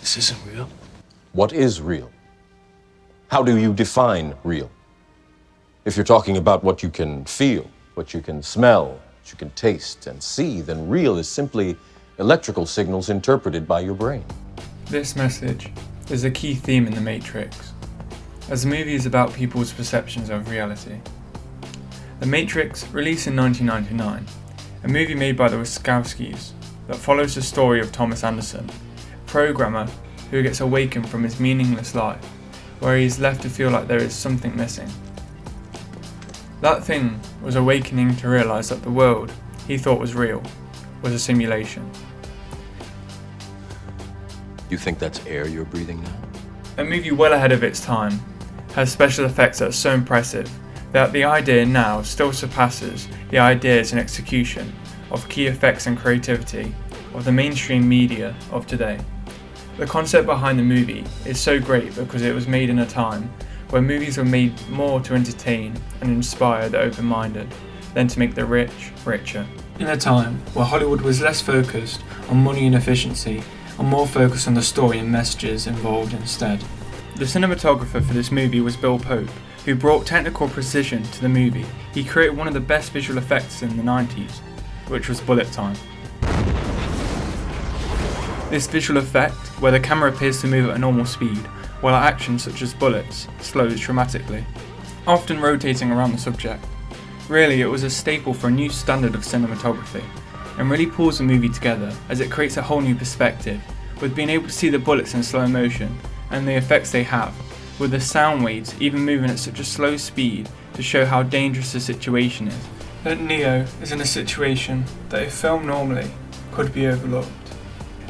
This isn't real. What is real? How do you define real? If you're talking about what you can feel, what you can smell, what you can taste and see, then real is simply electrical signals interpreted by your brain. This message is a key theme in The Matrix, as the movie is about people's perceptions of reality. The Matrix, released in 1999, a movie made by the Wachowskis that follows the story of Thomas Anderson, a programmer who gets awakened from his meaningless life, where he is left to feel like there is something missing. That thing was awakening to realise that the world he thought was real was a simulation. You think that's air you're breathing now? A movie well ahead of its time, has special effects that are so impressive that the idea now still surpasses the ideas and execution of key effects and creativity of the mainstream media of today. The concept behind the movie is so great because it was made in a time where movies were made more to entertain and inspire the open-minded than to make the rich richer. In a time where Hollywood was less focused on money and efficiency and more focused on the story and messages involved instead. The cinematographer for this movie was Bill Pope, who brought technical precision to the movie. He created one of the best visual effects in the 90s, which was bullet time. This visual effect, where the camera appears to move at a normal speed, while action such as bullets slows dramatically, often rotating around the subject. Really, it was a staple for a new standard of cinematography, and really pulls the movie together as it creates a whole new perspective, with being able to see the bullets in slow motion and the effects they have, with the sound waves even moving at such a slow speed to show how dangerous the situation is. That Neo is in a situation that if filmed normally could be overlooked.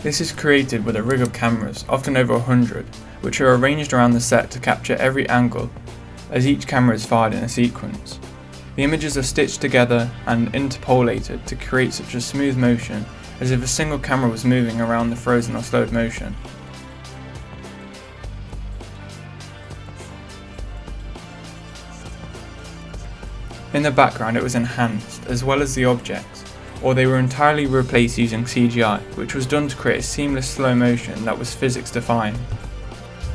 This is created with a rig of cameras, often over 100, which are arranged around the set to capture every angle as each camera is fired in a sequence. The images are stitched together and interpolated to create such a smooth motion as if a single camera was moving around the frozen or slowed motion. In the background it was enhanced, as well as the objects, or they were entirely replaced using CGI, which was done to create a seamless slow motion that was physics defying.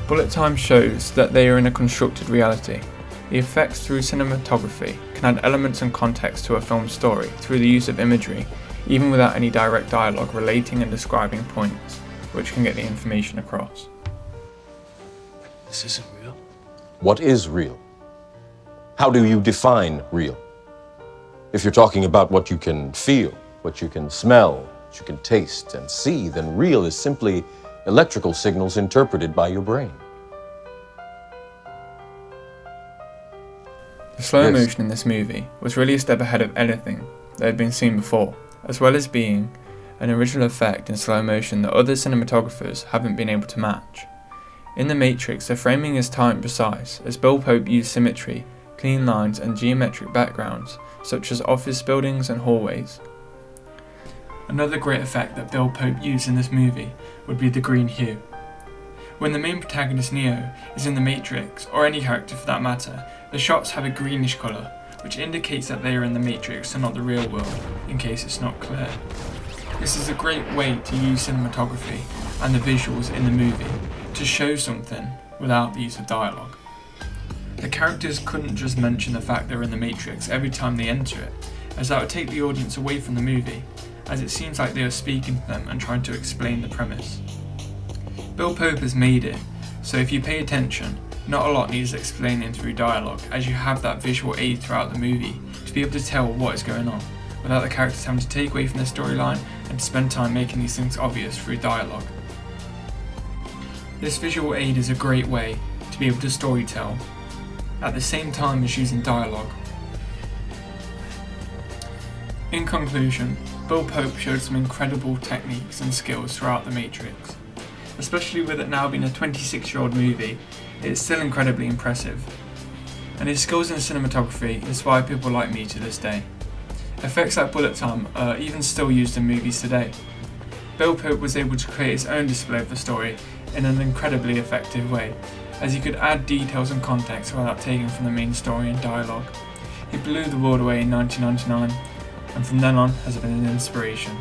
Bullet time shows that they are in a constructed reality. The effects through cinematography can add elements and context to a film's story through the use of imagery, even without any direct dialogue relating and describing points, which can get the information across. This isn't real. What is real? How do you define real? If you're talking about what you can feel, what you can smell, what you can taste and see, then real is simply electrical signals interpreted by your brain. The slow Yes. motion in this movie was really a step ahead of anything that had been seen before, as well as being an original effect in slow motion that other cinematographers haven't been able to match. In The Matrix, the framing is tight and precise, as Bill Pope used symmetry, clean lines and geometric backgrounds, such as office buildings and hallways. Another great effect that Bill Pope used in this movie would be the green hue. When the main protagonist Neo is in the Matrix, or any character for that matter, the shots have a greenish colour, which indicates that they are in the Matrix and not the real world, in case it's not clear. This is a great way to use cinematography and the visuals in the movie to show something without the use of dialogue. The characters couldn't just mention the fact they're in the Matrix every time they enter it, as that would take the audience away from the movie, as it seems like they are speaking to them and trying to explain the premise. Bill Pope has made it, so if you pay attention, not a lot needs explaining through dialogue, as you have that visual aid throughout the movie to be able to tell what is going on, without the characters having to take away from the storyline and spend time making these things obvious through dialogue. This visual aid is a great way to be able to storytell, at the same time as using dialogue. In conclusion, Bill Pope showed some incredible techniques and skills throughout The Matrix. Especially with it now being a 26-year-old movie, it is still incredibly impressive. And his skills in cinematography inspire people like me to this day. Effects like bullet time are even still used in movies today. Bill Pope was able to create his own display of the story in an incredibly effective way, as he could add details and context without taking from the main story and dialogue. He blew the world away in 1999, and from then on has been an inspiration.